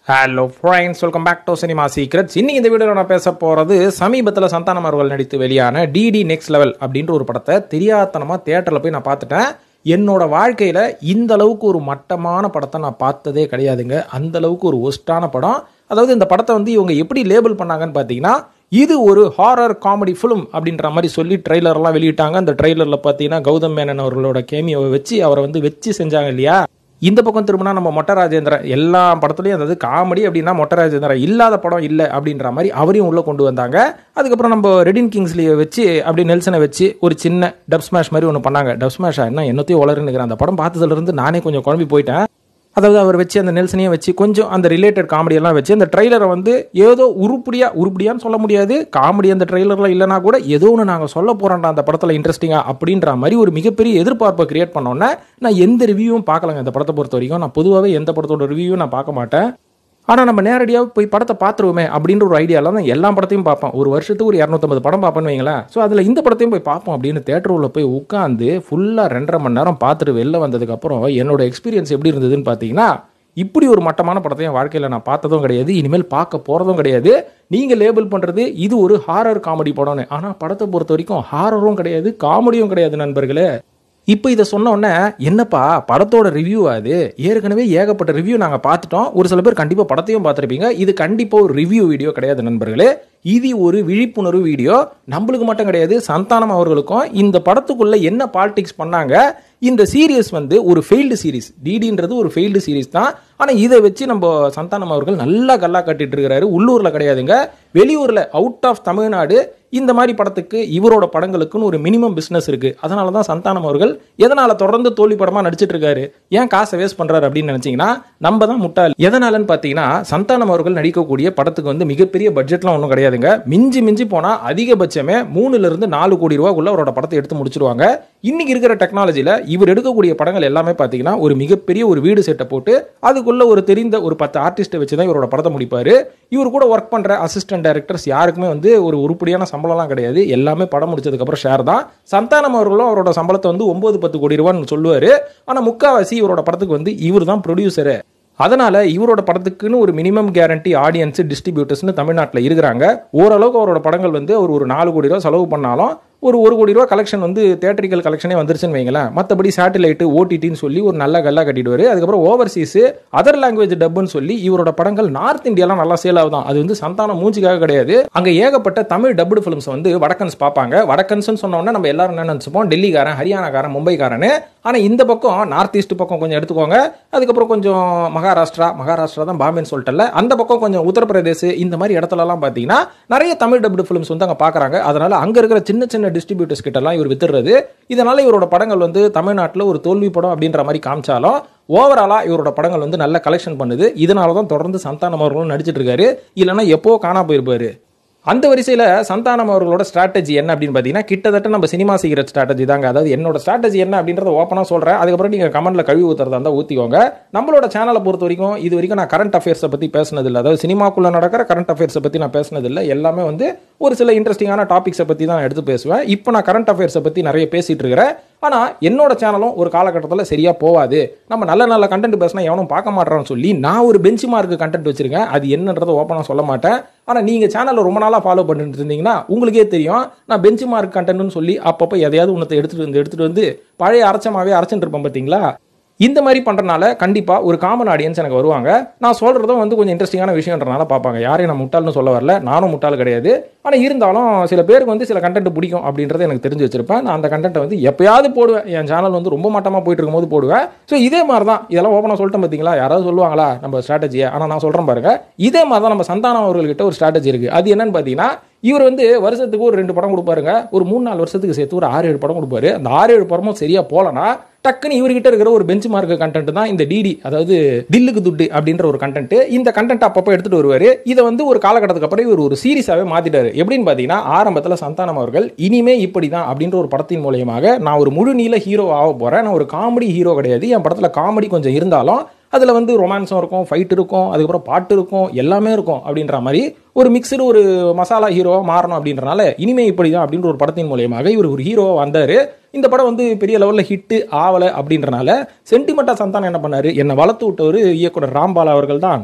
Hello friends, welcome back to cinema secrets. இன்னைக்கு இந்த வீடியோவில் நான் பேச போகிறது சமீபத்தில் சந்தானம் அவர்கள் நடித்து வெளியான டிடி நெக்ஸ்ட் லெவல் அப்படின்ற ஒரு படத்தை தெரியாதனமாக தியேட்டரில் போய் நான் பார்த்துட்டேன். என்னோட வாழ்க்கையில் இந்த அளவுக்கு ஒரு மட்டமான படத்தை நான் பார்த்ததே கிடையாதுங்க. அந்த அளவுக்கு ஒரு ஒஸ்டான படம். அதாவது இந்த படத்தை வந்து இவங்க எப்படி லேபிள் பண்ணாங்கன்னு பார்த்தீங்கன்னா, இது ஒரு ஹாரர் காமெடி ஃபிலிம் அப்படின்ற மாதிரி சொல்லி ட்ரெய்லர்லாம் வெளியிட்டாங்க. அந்த ட்ரெய்லரில் பார்த்தீங்கன்னா கௌதம் மேனன் அவர்களோட கேமியோவை வச்சு அவரை வந்து வச்சு செஞ்சாங்க இல்லையா. இந்த பக்கம் திரும்பினா நம்ம மொட்டை ராஜேந்திரன் எல்லா படத்துலையும், அதாவது காமெடி அப்படின்னா மொட்டை ராஜேந்திரன் இல்லாத படம் இல்லை அப்படின்ற மாதிரி அவரையும் உள்ளே கொண்டு வந்தாங்க. அதுக்கப்புறம் நம்ம ரெடின் கிங்ஸ்லியை வச்சு அப்படி நெல்சனை வச்சு ஒரு சின்ன டப் ஸ்மாஷ் மாதிரி ஒன்று பண்ணாங்க. டப் ஸ்மாஷா என்ன என்னத்தையும் வளருன்னு அந்த படம் பார்த்ததுலேருந்து நானே கொஞ்சம் குழம்பி போயிட்டேன். அதாவது அவர் வச்சு அந்த நெல்சனையும் வச்சு கொஞ்சம் அந்த ரிலேட்டட் காமெடியெல்லாம் வச்சு அந்த ட்ரெய்லரை வந்து ஏதோ உருப்படியான்னு சொல்ல முடியாது. காமெடி அந்த ட்ரெய்லரில் இல்லைனா கூட ஏதோ ஒன்று நாங்கள் சொல்ல போகிறோம்டா அந்த படத்தில் இன்ட்ரெஸ்டிங்காக அப்படின்ற மாதிரி ஒரு மிகப்பெரிய எதிர்பார்ப்பை கிரியேட் பண்ணோன்னே நான் எந்த ரிவ்யூவும் பார்க்கலங்க. இந்த படத்தை பொறுத்த வரைக்கும் நான் பொதுவாகவே எந்த படத்தோட ரிவ்யூவும் நான் பார்க்க மாட்டேன். ஆனால் நம்ம நேரடியாக போய் படத்தை பார்த்துருவோமே அப்படின்ற ஒரு ஐடியாவில் தான் எல்லா படத்தையும் பார்ப்பேன். ஒரு வருஷத்துக்கு ஒரு 250 படம் பார்ப்பேன்னு வைங்களேன். ஸோ அதில் இந்த படத்தையும் போய் பார்ப்போம் அப்படின்னு தேட்டர் உள்ள போய் உட்காந்து ஃபுல்லாக 2.5 மணி நேரம் பார்த்துட்டு வெளில வந்ததுக்கப்புறம் என்னோட எக்ஸ்பீரியன்ஸ் எப்படி இருந்ததுன்னு பார்த்தீங்கன்னா, இப்படி ஒரு மட்டமான படத்தை என் வாழ்க்கையில் நான் பார்த்ததும் கிடையாது, இனிமேல் பார்க்க போகிறதும் கிடையாது. நீங்கள் லேபிள் பண்ணுறது இது ஒரு ஹாரர் காமெடி படம்னு, ஆனால் படத்தை பொறுத்த வரைக்கும் ஹாரரும் கிடையாது, காமெடியும் கிடையாது நண்பர்களே. இப்போ இதை சொன்ன உடனே என்னப்பா படத்தோட ரிவ்யூ, அது ஏற்கனவே ஏகப்பட்ட ரிவ்யூ நாங்கள் பார்த்துட்டோம். ஒரு சில பேர் கண்டிப்பாக படத்தையும் பார்த்துருப்பீங்க. இது கண்டிப்பாக ஒரு ரிவ்யூ வீடியோ கிடையாது நண்பர்களே. இது ஒரு விழிப்புணர்வு வீடியோ. நம்மளுக்கு மட்டும் கிடையாது, சந்தானம் அவர்களுக்கும் இந்த படத்துக்குள்ள என்ன பாலிடிக்ஸ் பண்ணாங்க. இந்த சீரியஸ் வந்து ஒரு ஃபெயில்டு சீரிஸ், டிடின்றது ஒரு ஃபெயில்டு சீரிஸ் தான். ஆனால் இதை வச்சு நம்ம சந்தானம் அவர்கள் நல்லா கல்லா கட்டிட்டு இருக்கிறாரு. உள்ளூரில் கிடையாதுங்க, வெளியூரில், அவுட் ஆஃப் தமிழ்நாடு. இந்த மாதிரி படத்துக்கு இவரோட படங்களுக்குன்னு ஒரு மினிமம் பிஸ்னஸ் இருக்குது. அதனால தான் சந்தானம் அவர்கள் எதனால் தொடர்ந்து தோல்வி படமாக நடிச்சிட்டு இருக்காரு, ஏன் காசை வேஸ்ட் பண்ணுறாரு அப்படின்னு நினச்சிங்கன்னா நம்ம தான் முட்டாள். எதனாலன்னு பார்த்தீங்கன்னா, சந்தானம் அவர்கள் நடிக்கக்கூடிய படத்துக்கு வந்து மிகப்பெரிய பட்ஜெட்லாம் ஒன்றும் கிடையாதுங்க. மிஞ்சி போனால் அதிகபட்சமே 3 to 4 கோடி ரூபாய்க்குள்ள அவரோட படத்தை எடுத்து முடிச்சிருவாங்க. இன்னைக்கு இருக்கிற டெக்னாலஜியில் இவர் எடுக்கக்கூடிய படங்கள் எல்லாமே பார்த்தீங்கன்னா ஒரு மிகப்பெரிய ஒரு வீடு செட்டை போட்டு அதுக்குள்ள ஒரு தெரிந்த ஒரு 10 ஆர்டிஸ்ட்டை வச்சு தான் இவரோட படத்தை முடிப்பார். இவர் கூட ஒர்க் பண்ணுற அசிஸ்டன்ட் டைரக்டர்ஸ் யாருக்குமே வந்து ஒரு உருப்படியான சம்பளம்லாம் கிடையாது. எல்லாமே படம் முடிச்சதுக்கப்புறம் ஷேர் தான். சந்தானம் அவர்களும் அவரோட சம்பளத்தை வந்து 9-10 கோடி ரூபான்னு சொல்லுவார். ஆனால் முக்காவாசி இவரோட படத்துக்கு வந்து இவர் தான் ப்ரொடியூசரு. அதனால இவரோட படத்துக்குன்னு ஒரு மினிமம் கேரண்டி ஆடியன்ஸ், டிஸ்ட்ரிபியூட்டர்ஸ்னு தமிழ்நாட்டில் இருக்கிறாங்க. ஓரளவுக்கு அவரோட படங்கள் வந்து அவர் ஒரு 4 கோடி ரூபா செலவு பண்ணாலும் ஒரு 1 கோடி ரூபா கலெக்ஷன் வந்து தியேட்டரிக்கல் கலெக்ஷனே வந்துருச்சுன்னு வைங்களேன். மற்றபடி சேட்டலைட்டு, ஓடிடின்னு சொல்லி ஒரு நல்ல கல்லா கட்டிடுவார். அதுக்கப்புறம் ஓவர்சீஸு, அதர் லாங்குவேஜ் டப்புன்னு சொல்லி இவரோட படங்கள் நார்த் இந்தியாலாம் நல்லா சேல் ஆகுதான். அது வந்து சந்தானம் மூஞ்சிக்காக கிடையாது. அங்கே ஏகப்பட்ட தமிழ் டப்புடு ஃபிலிம்ஸ் வந்து வடக்கன்ஸ் பார்ப்பாங்க. வடக்கன்ஸ்னு சொன்னோன்னா நம்ம எல்லாரும் என்ன நினச்சிப்போம், டெல்லிக்காரன், ஹரியானாக்காரன், மும்பைக்காரன்னு. ஆனால் இந்த பக்கம் நார்த் ஈஸ்ட் பக்கம் கொஞ்சம் எடுத்துக்கோங்க. அதுக்கப்புறம் கொஞ்சம் மகாராஷ்டிரா தான் பாம்பேன்னு சொல்லிட்டல, அந்த பக்கம் கொஞ்சம் உத்தரப்பிரதேஷ், இந்த மாதிரி இடத்துலலாம் பார்த்தீங்கன்னா நிறைய தமிழ் டப்புடு ஃபிலிம்ஸ் வந்து அங்கே பார்க்குறாங்க. அதனால அங்கே இருக்கிற சின்ன சின்ன டிஸ்ட்ரிபியூட்டர்ஸ் கிட்டலாம் இவர் வித்துடுறது. இதனால இவரோட படங்கள் வந்து தமிழ்நாட்டில் ஒரு தோல்வி படம் அப்படின்ற மாதிரி காமிச்சாலும் ஓவராலா இவரோட படங்கள் வந்து நல்ல கலெக்ஷன் பண்ணுது. இதனால தான் தொடர்ந்து சந்தானம் அவர்களும் நடிச்சிட்டு இருக்காரு. இல்லைன்னா எப்போ காணா போயிருப்பாரு. அந்த வரிசையில் சந்தானம் அவர்களோட ஸ்ட்ராட்டஜி என்ன அப்படின்னு பார்த்தீங்கன்னா, கிட்டத்தட்ட நம்ம சினிமா சீக்ரெட் ஸ்ட்ராட்டஜி தாங்க. அதாவது என்னோட ஸ்ட்ராட்டஜி என்ன அப்படின்றத ஓப்பனாக சொல்கிறேன். அதுக்கப்புறம் நீங்கள் கமெண்ட்டில் கழுவி ஊற்றுறதா இருந்தால் ஊற்றிக்கோங்க. நம்மளோட சேனலை பொறுத்த வரைக்கும் இது வரைக்கும் நான் கரண்ட் அஃபேர்ஸை பற்றி பேசினதில்லை. அதாவது சினிமாக்குள்ளே நடக்கிற கரண்ட் அஃபேர்ஸை பற்றி நான் பேசினதில்லை. எல்லாமே வந்து ஒரு சில இன்ட்ரெஸ்டிங்கான டாபிக்ஸை பற்றி தான் எடுத்து பேசுவேன். இப்போ நான் கரண்ட் அஃபேர்ஸை பற்றி நிறைய பேசிகிட்டு இருக்கிறேன். ஆனால் என்னோட சேனலும் ஒரு காலகட்டத்தில் சரியாக போகாது, நம்ம நல்ல கண்டென்ட் பேசினா எவனும் பார்க்க மாட்டேறான்னு சொல்லி நான் ஒரு பெஞ்ச் மார்க்கு கண்டென்ட் வச்சிருக்கேன். அது என்னன்றதை ஓப்பனாக சொல்ல மாட்டேன். ஆனால் நீங்கள் சேனலில் ரொம்ப நாளாக ஃபாலோ பண்ணிட்டு இருந்தீங்கன்னா உங்களுக்கே தெரியும், நான் பெஞ்ச் மார்க் கண்டென்ட்னு சொல்லி அப்பப்போ எதையாவது ஒன்றத்தை எடுத்துகிட்டு வந்து பழைய அரைச்சுட்டு இருப்பேன் பார்த்தீங்களா. இந்த மாதிரி பண்ணுறனால கண்டிப்பாக ஒரு காமன் ஆடியன்ஸ் எனக்கு வருவாங்க. நான் சொல்கிறதும் வந்து கொஞ்சம் இன்ட்ரெஸ்டிங்கான விஷயன்றனால பார்ப்பாங்க. யாரையும் நான் முட்டாள்னு சொல்ல வரல, நானும் முட்டாள் கிடையாது. ஆனால் இருந்தாலும் சில பேருக்கு வந்து சில கண்டென்ட் பிடிக்கும் அப்படின்றத எனக்கு தெரிஞ்சு வச்சிருப்பேன். நான் அந்த கண்டென்ட்டை வந்து எப்பயாவது போடுவேன். என் சேனல் வந்து ரொம்ப மட்டமாக போயிட்டு இருக்கும்போது போடுவேன். ஸோ இதே மாதிரி தான் இதெல்லாம் ஓப்பனாக சொல்லிட்டேன் பார்த்தீங்களா. யாராவது சொல்லுவாங்களா நம்ம ஸ்ட்ராட்டஜியை? ஆனால் நான் சொல்கிறேன் பாருங்க, இதே மாதிரி தான் நம்ம சந்தானம் அவர்கள்கிட்ட ஒரு ஸ்ட்ராட்டஜி இருக்குது. அது என்னன்னு பார்த்தீங்கன்னா, இவர் வந்து வருஷத்துக்கு ஒரு 2 படம் கொடுப்பாருங்க. ஒரு 3-4 வருஷத்துக்கு சேர்த்து ஒரு 6-7 படம் கொடுப்பாரு. அந்த 6-7 படமும் சரியா போலனா டக்குன்னு இவர்கிட்ட இருக்கிற ஒரு பெஞ்ச் மார்க் கண்டென்ட் தான் இந்த டிடி, அதாவது தில்லுக்கு துட்டு அப்படின்ற ஒரு கண்டென்ட். இந்த கண்டென்ட் அப்பப்போ எடுத்துட்டு வருவாரு. இதை வந்து ஒரு காலகட்டத்துக்கு அப்புறம் இவர் ஒரு சீரிஸாவே மாத்திட்டாரு. எப்படின்னு பார்த்தீங்கன்னா, ஆரம்பத்தில் சந்தானம் அவர்கள் இனிமே இப்படி தான் அப்படின்ற ஒரு படத்தின் மூலயமாக நான் ஒரு முழு நீள ஹீரோ ஆக போறேன், நான் ஒரு காமெடி ஹீரோ கிடையாது, என் படத்தில் காமெடி கொஞ்சம் இருந்தாலும் அதில் வந்து ரொமான்ஸும் இருக்கும், ஃபைட் இருக்கும், அதுக்கப்புறம் பாட்டு இருக்கும், எல்லாமே இருக்கும் அப்படின்ற மாதிரி ஒரு மிக்சடு ஒரு மசாலா ஹீரோவாக மாறணும் அப்படின்றனால இனிமே இப்படி தான் அப்படின்ற ஒரு படத்தின் மூலயமாக இவர் ஒரு ஹீரோவாக வந்தார். இந்த படம் வந்து பெரிய லெவலில் ஹிட்டு ஆகலை அப்படின்றனால சென்டிமெண்ட்டாக சந்தானம் என்ன பண்ணார், என்னை வளர்த்து விட்டவர் இயக்குனர் ராம்பால் அவர்கள் தான்.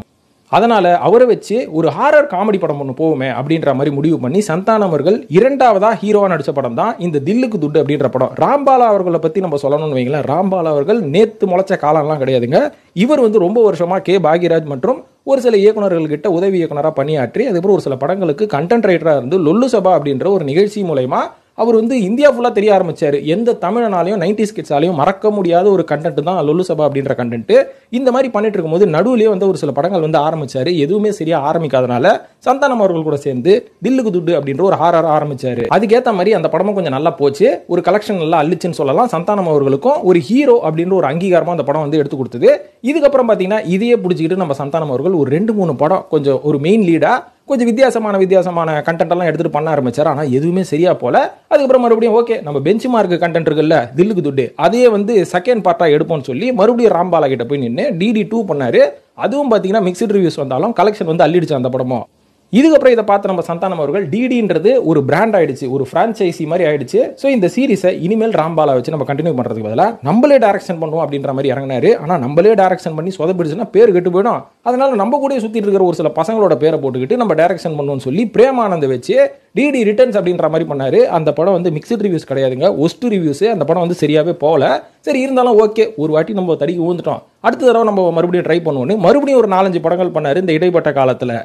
அதனால அவரை வச்சு ஒரு ஹாரர் காமெடி படம் ஒன்று போகுமே அப்படின்ற மாதிரி முடிவு பண்ணி சந்தானம் அவர்கள் இரண்டாவதா ஹீரோவா நடிச்ச படம் தான் இந்த தில்லுக்கு துட்டு அப்படின்ற படம். ராம்பாலா அவர்களை பத்தி நம்ம சொல்லணும்னு வைங்களேன். ராம்பாலா அவர்கள் நேத்து முளைச்ச காலம்லாம் கிடையாதுங்க. இவர் வந்து ரொம்ப வருஷமா கே பாக்யராஜ் மற்றும் ஒரு சில இயக்குநர்கள் கிட்ட உதவி இயக்குனராக பணியாற்றி அதுக்கப்புறம் ஒரு சில படங்களுக்கு கண்டென்ட் ரைட்டராக இருந்து லொல்லு சபா அப்படின்ற ஒரு நிகழ்ச்சி மூலமா அவர் வந்து இந்தியா ஃபுல்லாக தெரிய ஆரம்பிச்சாரு. எந்த தமிழனாலையும் 90s கிட்ஸாலையும் மறக்க முடியாத ஒரு கண்டென்ட் தான் லொல்லு சபா அப்படின்ற கண்டென்ட். இந்த மாதிரி பண்ணிட்டு இருக்கும்போது நடுவுலேயே வந்து ஒரு சில படங்கள் வந்து ஆரம்பிச்சாரு. எதுவுமே சரியா ஆரம்பிக்காதனால சந்தானம் அவர்கள் கூட சேர்ந்து தில்லுக்கு துட்டு அப்படின்ற ஒரு ஹாரர் ஆரம்பிச்சாரு. அதுக்கேற்ற மாதிரி அந்த படமும் கொஞ்சம் நல்லா போச்சு. ஒரு கலெக்ஷன் நல்லா அள்ளிச்சுன்னு சொல்லலாம். சந்தானம் அவர்களுக்கும் ஒரு ஹீரோ அப்படின்ற ஒரு அங்கீகாரமா அந்த படம் வந்து எடுத்து கொடுத்தது. இதுக்கப்புறம் பார்த்தீங்கன்னா இதையே பிடிச்சிக்கிட்டு நம்ம சந்தானம் அவர்கள் ஒரு 2-3 படம் கொஞ்சம் ஒரு மெயின் லீடா கொஞ்சம் வித்தியாசமான கண்டென்ட் எல்லாம் எடுத்துட்டு பண்ண ஆரம்பிச்சாரு. ஆனா எதுவுமே சரியா போல. அதுக்கப்புறம் மறுபடியும் ஓகே நம்ம பெஞ்ச் மார்க் கண்டென்ட் இருக்குல்ல தில்லுக்கு துட்டு அதையே வந்து செகண்ட் பார்ட்டா எடுப்போம்னு சொல்லி மறுபடியும் ராம்பாலா கிட்ட போய் நின்று DD2 பண்ணாரு. அதுவும் பாத்தீங்கன்னா மிக்ஸ்டு ரிவ்யூஸ் வந்தாலும் கலெக்ஷன் வந்து அள்ளிடுச்சு அந்த படமும். இதுக்கப்புறம் இதை பார்த்து நம்ம சந்தானம் அவர்கள் டிடின்றது ஒரு பிராண்ட் ஆயிடுச்சு, ஒரு பிரான்ச்சைசி மாதிரி ஆயிடுச்சு. ஸோ இந்த சீரிஸை இனிமேல் ராம்பாலா வச்சு நம்ம கண்டினியூ பண்றதுக்கு பதிலாக நம்மளே டைரக்ஷன் பண்ணுவோம் அப்படின்ற மாதிரி இறங்கினாரு. ஆனால் நம்மளே டைரக்ஷன் பண்ணி சொதப்பிடுச்சுன்னா பேர் கெட்டு போயிடும். அதனால நம்ம கூட சுத்திட்டு இருக்கிற ஒரு சில பசங்களோட பேரை போட்டுக்கிட்டு நம்ம டைரக்ஷன் பண்ணுவோம்னு சொல்லி பிரேமானந்த் வச்சு டிடி ரிட்டர்ன்ஸ் அப்படின்ற மாதிரி பண்ணாரு. அந்த படம் வந்து மிக்ஸ்டு ரிவ்யூஸ் கிடையாதுங்க, ஒஸ்ட் ரிவ்யூஸ். அந்த படம் வந்து சரியாவே போகல. சரி இருந்தாலும் ஓகே, ஒரு வாட்டி நம்ம தடிக்கு ஊந்துட்டோம், அடுத்த தடவை நம்ம மறுபடியும் ட்ரை பண்ணுவோன்னு மறுபடியும் ஒரு 4-5 படங்கள் பண்ணாரு இந்த இடைப்பட்ட காலத்தில்.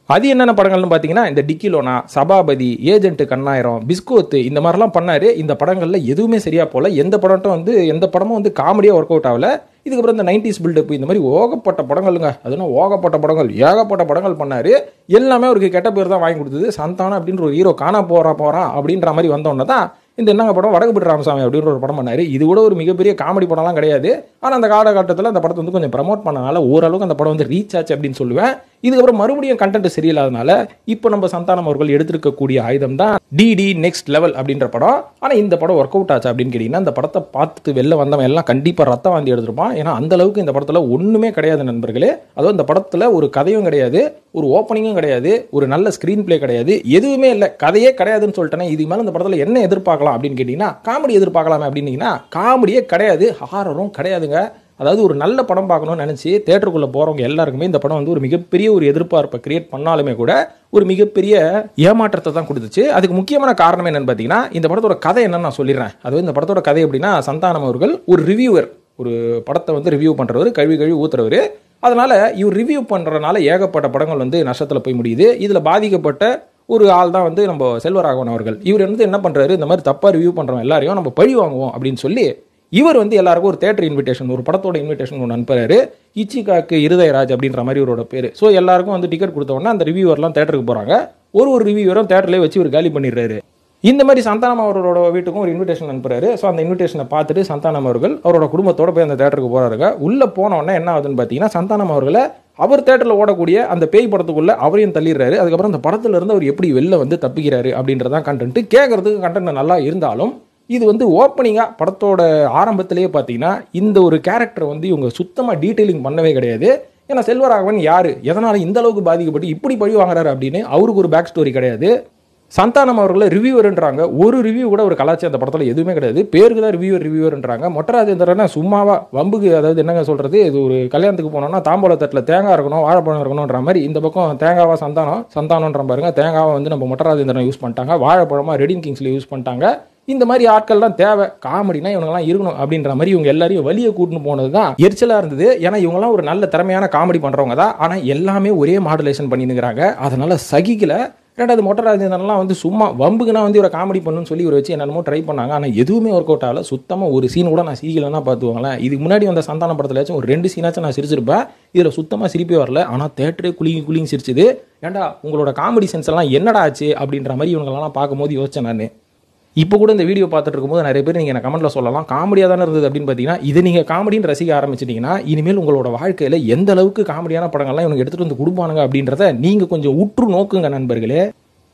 அது என்னென்ன படங்கள்னு பார்த்தீங்கன்னா இந்த டிக்கிலோனா, சபாபதி, ஏஜென்ட் கண்ணாயிரம், பிஸ்கோத்து இந்த மாதிரிலாம் பண்ணாரு. இந்த படங்கள்ல எதுவுமே சரியா போல. எந்த படமும் வந்து காமெடியாக ஒர்க் அவுட் ஆகல. இதுக்கப்புறம் இந்த 90s பில்டப் இந்த மாதிரி ஓகப்பட்ட படங்களுங்க, அதுனா ஓகப்பட்ட படங்கள், ஏகப்பட்ட படங்கள் பண்ணாரு. எல்லாமே அவருக்கு கெட்ட பேர் தான் வாங்கி கொடுத்தது. சந்தானம் அப்படின்ற ஒரு ஹீரோ காண போறான் அப்படின்ற மாதிரி வந்தோன்னே தான் இந்த என்னங்க படம் வடக்குப்பட்டு ராமசாமி அப்படின்ற ஒரு படம் பண்ணாரு. இது கூட ஒரு மிகப்பெரிய காமெடி படம்லாம் கிடையாது. ஆனால் அந்த காலகட்டத்தில் அந்த படத்தை வந்து கொஞ்சம் ப்ரமோட் பண்ணனால ஓரளவுக்கு அந்த படம் வந்து ரீச் ஆச்சு அப்படின்னு சொல்லுவேன். இதுக்கப்புறம் மறுபடியும் கண்டென்ட் சரியில்லாதனால இப்போ நம்ம சந்தானம் அவர்கள் எடுத்திருக்கக்கூடிய ஆயுதம் தான் டிடி நெக்ஸ்ட் லெவல் அப்படின்ற படம். ஆனால் இந்த படம் ஒர்க் அவுட் ஆச்சு அப்படின்னு கேட்டீங்கன்னா இந்த படத்தை பார்த்து வெளில வந்தவன் எல்லாம் கண்டிப்பாக ரத்தம் வாந்தி எடுத்திருப்பான். ஏன்னா அந்த அளவுக்கு இந்த படத்தில் ஒன்றுமே கிடையாது நண்பர்களே. அதுவும் இந்த படத்தில் ஒரு கதையும் கிடையாது, ஒரு ஓப்பனிங்கும் கிடையாது, ஒரு நல்ல ஸ்கிரீன் பிளே கிடையாது, எதுவுமே இல்லை. கதையே கிடையாதுன்னு சொல்லிட்டேன். இது மேலே இந்த படத்தில் என்ன எதிர்பார்க்கலாம் அப்படின்னு கேட்டீங்கன்னா காமெடி எதிர்பார்க்கலாமே அப்படின்னீங்கன்னா காமெடியே கிடையாது, ஹாரரும் கிடையாதுங்க. அதாவது ஒரு நல்ல படம் பார்க்கணும்னு நினச்சி தேட்டருக்குள்ளே போகிறவங்க எல்லாருக்குமே இந்த படம் வந்து ஒரு மிகப்பெரிய ஒரு எதிர்பார்ப்பை கிரியேட் பண்ணாலுமே கூட ஒரு மிகப்பெரிய ஏமாற்றத்தை தான் கொடுத்துச்சு. அதுக்கு முக்கியமான காரணம் என்னன்னு பார்த்தீங்கன்னா இந்த படத்தோட கதை என்னன்னு நான் சொல்லிடுறேன். அதாவது இந்த படத்தோட கதை எப்படின்னா சந்தானம் அவர்கள் ஒரு ரிவ்யூவர், ஒரு படத்தை வந்து ரிவ்யூ பண்ணுறவர், கழுவி ஊத்துறவர். அதனால இவர் ரிவ்யூ பண்ணுறதுனால ஏகப்பட்ட படங்கள் வந்து நஷ்டத்தில் போய் முடியுது. இதில் பாதிக்கப்பட்ட ஒரு ஆள் தான் வந்து நம்ம செல்வராகவன் அவர்கள். இவர் வந்து என்ன பண்ணுறாரு, இந்த மாதிரி தப்பாக ரிவ்யூ பண்ணுறோம் எல்லாரையும் நம்ம பழி வாங்குவோம் அப்படின்னு சொல்லி இவர் வந்து எல்லாருக்கும் ஒரு தேட்டர் இன்விடேஷன், ஒரு படத்தோட இன்விடேஷன் ஒன்று அனுப்புறாரு. இச்சிகாக்கு இருதயராஜ் அப்படின்ற மாதிரி இவரோட பேர். ஸோ எல்லாருக்கும் வந்து டிக்கெட் கொடுத்த உடனே அந்த ரிவ்யூவர்லாம் தேட்டருக்கு போகிறாங்க. ஒரு ரிவ்யூவரும் தேட்டர்லேயே வச்சு இவர் காலி பண்ணிடுறாரு. இந்த மாதிரி சந்தானம் அவரோட வீட்டுக்கும் ஒரு இன்விடேஷன் அனுப்புறாரு. ஸோ அந்த இன்விடேஷனை பார்த்துட்டு சந்தானம் அவர்கள் அவரோட குடும்பத்தோட போய் அந்த தேட்டருக்கு போறாருங்க. உள்ளே போனோடனே என்ன ஆகுதுன்னு பார்த்தீங்கன்னா சந்தானம் அவர்களை அவர் தேட்டரில் ஓடக்கூடிய அந்த பேய் படத்துக்குள்ள அவரையும் தள்ளிடுறாரு. அதுக்கப்புறம் அந்த படத்துல இருந்து அவர் எப்படி வெளில வந்து தப்பிக்கிறாரு அப்படின்றதான் கண்டென்ட். கேட்கறதுக்கு கண்டென்ட் நல்லா இருந்தாலும் இது வந்து ஓப்பனிங்காக படத்தோட ஆரம்பத்திலேயே பார்த்தீங்கன்னா இந்த ஒரு கேரக்டர் வந்து இவங்க சுத்தமாக டீட்டெயிலிங் பண்ணவே கிடையாது. ஏன்னா செல்வராகவன் யார், எதனால் இந்த அளவுக்கு பாதிக்கப்பட்டு இப்படி பழி வாங்குறாரு அப்படின்னு அவருக்கு ஒரு பேக் ஸ்டோரி கிடையாது. சந்தானம் அவர்களை ரிவ்யூவர்ன்றாங்க, ஒரு ரிவ்யூ கூட ஒரு கலாச்சாரம் அந்த படத்தில் எதுவுமே கிடையாது. பேருக்கு தான் ரிவ்யூவர்ன்றாங்க. மொட்டராஜேந்திரனா சும்மாவா வம்புக்கு, அதாவது என்னங்க சொல்கிறது, இது ஒரு கல்யாணத்துக்கு போனோம்னா தாம்பூல தட்டில் தேங்காய் இருக்கணும், வாழைப்பழம் இருக்கணுன்ற மாதிரி இந்த பக்கம் தேங்காவா சந்தானம்ன்ற பாருங்க. தேங்காவை வந்து நம்ம மொட்டராஜேந்திரன் யூஸ் பண்ணிட்டாங்க, வாழைப்பழமாக ரெடின் கிங்ஸில் யூஸ் பண்ணிட்டாங்க. இந்த மாதிரி ஆட்கள்லாம் தேவை, காமெடினா இவங்கெல்லாம் இருக்கணும் அப்படின்ற மாதிரி இவங்க எல்லாரையும் வெளியே கூட்டின்னு போனது தான் எரிச்சலாக இருந்தது. ஏன்னா இவங்கெல்லாம் ஒரு நல்ல திறமையான காமெடி பண்ணுறவங்க தான், ஆனால் எல்லாமே ஒரே மாடுலேஷன் பண்ணினுங்கிறாங்க. அதனால சகிக்கல. ரெண்டாவது மொட்டராஜேந்திரன்லாம் வந்து சும்மா வம்புக்குனா வந்து இவரை காமெடி பண்ணுன்னு சொல்லி இவரை வச்சு என்னென்னமோ ட்ரை பண்ணாங்க. ஆனால் எதுவுமே ஒர்க் அவுட் ஆகல. சுத்தமாக ஒரு சீன் கூட நான் சிரிக்கலைன்னா பார்த்துவாங்களேன். இதுக்கு முன்னாடி வந்த சந்தான படத்துலாச்சும் ஒரு 2 சீனாச்சும் நான் சிரிச்சிருப்பேன். இதில் சுத்தமாக சிரிப்பே வரல. ஆனால் தேட்டரே குளிங்க சிரிச்சுது. ஏன்டா உங்களோட காமெடி சென்ஸ் எல்லாம் என்னடா ஆச்சு அப்படின்ற மாதிரி இவங்களெல்லாம் பார்க்கும்போது யோசிச்சேன் நான். இப்போ கூட இந்த வீடியோ பார்த்துட்டு இருக்கும்போது நிறைய பேர் நீங்கள் எனக்கு கமெண்ட்டில் சொல்லலாம் காமெடியாக தானே இருந்தது அப்படின்னு பார்த்தீங்கன்னா, இது நீங்கள் காமெடின்னு ரசிக்க ஆரம்பிச்சிட்டிங்கன்னா இனிமேல் உங்களோட வாழ்க்கையில் எந்த அளவுக்கு காமெடியான படங்கள்லாம் இவங்க எடுத்துகிட்டு வந்து கொடுப்பானுங்க அப்படின்றத நீங்கள் கொஞ்சம் உற்று நோக்குங்க நண்பர்களே.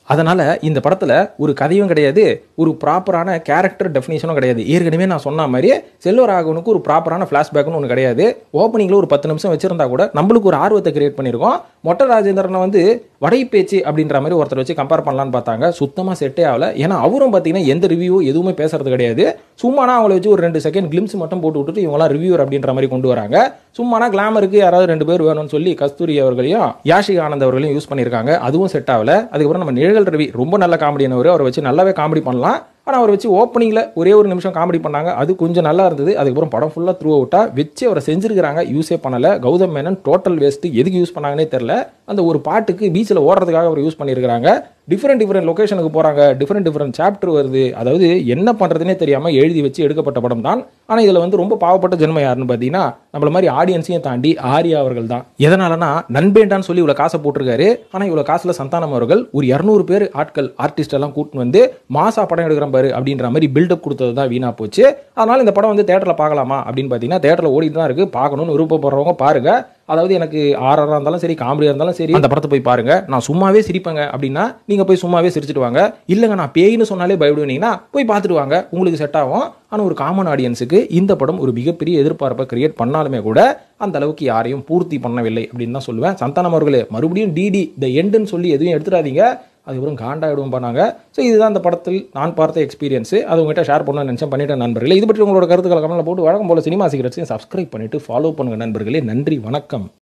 அதனால் இந்த படத்தில் ஒரு கதையும் கிடையாது, ஒரு ப்ராப்பரான கேரக்டர் டெஃபினேஷனும் கிடையாது. ஏற்கனவே நான் சொன்ன மாதிரியே செல்வராகவனுக்கு ஒரு ப்ராப்பரான ஃப்ளாஷ்பேக்னு ஒன்று கிடையாது. ஓப்பனிங்கில் ஒரு 10 நிமிஷம் வச்சிருந்தா கூட நம்மளுக்கு ஒரு ஆர்வத்தை கிரியேட் பண்ணியிருக்கோம். மொட்டராஜேந்திரனை வந்து வடை பேச்சு அப்படின்ற மாதிரி ஒருத்தர் வச்சு கம்பேர் பண்ணலான்னு பார்த்தாங்க. சுத்தமாக செட்டே ஆகல. ஏன்னா அவரும் பார்த்தீங்கன்னா எந்த ரிவ்யூ எதுவுமே பேசுறது கிடையாது. சும்மானா அவங்கள வச்சு ஒரு 2 செகண்ட் கிளிம்ஸ் மட்டும் போட்டு விட்டுட்டு இவங்களாம் ரிவ்யூவர் அப்படின்ற மாதிரி கொண்டு வராங்க. சும்மானா கிளாமருக்கு யாராவது 2 பேர் வேணும்னு சொல்லி கஸ்தூரி அவர்களையும் யாஷிகா ஆனந்த் அவர்களையும் யூஸ் பண்ணியிருக்காங்க. அதுவும் செட் ஆகல. அதுக்கப்புறம் நம்ம நிழல் ரவி ரொம்ப நல்ல காமெடியானவர், அவரை வச்சு நல்லாவே காமெடி பண்ணலாம். ஆனால் அவர் வச்சு ஓப்பனிங்கில் ஒரே ஒரு நிமிஷம் காமெடி பண்ணாங்க, அது கொஞ்சம் நல்லா இருந்தது. அதுக்கப்புறம் படம் ஃபுல்லாக த்ரூ அவுட்டாக வச்சு அவரை செஞ்சிருக்கிறாங்க, யூஸே பண்ணலை. கௌதம் மேனன் டோட்டல் வேஸ்ட், எதுக்கு யூஸ் பண்ணாங்கன்னே தெரில. அந்த ஒரு பாட்டுக்கு பீச்சில் ஓடுறதுக்காக அவர் யூஸ் பண்ணியிருக்கிறாங்க. டிஃப்ரெண்ட் லொகேஷனுக்கு போகிறாங்க, டிஃப்ரெண்ட் சாப்டர் வருது. அதாவது என்ன பண்ணுறதுனே தெரியாமல் எழுதி வச்சு எடுக்கப்பட்ட படம் தான். ஆனால் இதில் வந்து ரொம்ப பாவப்பட்ட ஜென்மம் யாருன்னு பார்த்தீங்கன்னா நம்மள மாதிரி ஆடியன்ஸையும் தாண்டி ஆர்யா அவர்கள் தான். எதனாலனா நண்பேண்டான்னு சொல்லி இவ்வளோ காசை போட்டிருக்காரு. ஆனால் இவ்வளோ காசில் சந்தானம் அவர்கள் ஒரு 200 பேர் ஆட்கள் ஆர்டிஸ்ட் எல்லாம் கூட்டின்னு வந்து மாசா படம் எடுக்கிற பாரு அப்படின்ற மாதிரி பில்டப் கொடுத்தது தான் வீணா போச்சு. அதனால இந்த படம் வந்து தேட்டரில் பார்க்கலாமா அப்படின்னு பார்த்தீங்கன்னா தேட்டரில் ஓடிட்டு தான் இருக்குது. பார்க்கணும்னு விருப்பப்படுறவங்க பாருங்க. அதாவது எனக்கு ஆர்ஆராக இருந்தாலும் சரி, காமெடியாக இருந்தாலும் சரி, அந்த படத்தை போய் பாருங்க. நான் சும்மாவே சிரிப்பேங்க அப்படின்னா நீங்க போய் சும்மாவே சிரிச்சுட்டு வாங்க. இல்லைங்க நான் பேய்னு சொன்னாலே பயப்படுவீங்கன்னா போய் பார்த்துட்டு வாங்க, உங்களுக்கு செட் ஆகும். ஆனால் ஒரு காமன் ஆடியன்ஸுக்கு இந்த படம் ஒரு மிகப்பெரிய எதிர்பார்ப்பை கிரியேட் பண்ணாலுமே கூட அந்த அளவுக்கு யாரையும் பூர்த்தி பண்ணவில்லை அப்படின்னு தான் சொல்லுவேன். சந்தானம் அவர்களே மறுபடியும் டிடி த எண்டுன்னு சொல்லி எதுவும் எடுத்துடாதீங்க, அதுக்கப்புறம் காண்டாயிடும் பண்ணாங்க. ஸோ இதுதான் அந்த படத்தில் நான் பார்த்த எக்ஸ்பீரியன்ஸ். அது உங்கள்கிட்ட ஷேர் பண்ண நினச்சேன், பண்ணிட்டேன் நண்பர்களே. இது பற்றி உங்களோட கருத்துக்களை கமெண்ட்ல போட்டு வழக்கம் போல சினிமா சீக்ரெட்ஸையும் சப்ஸ்கிரைப் பண்ணிட்டு ஃபாலோ பண்ணுங்க நண்பர்களே. நன்றி, வணக்கம்.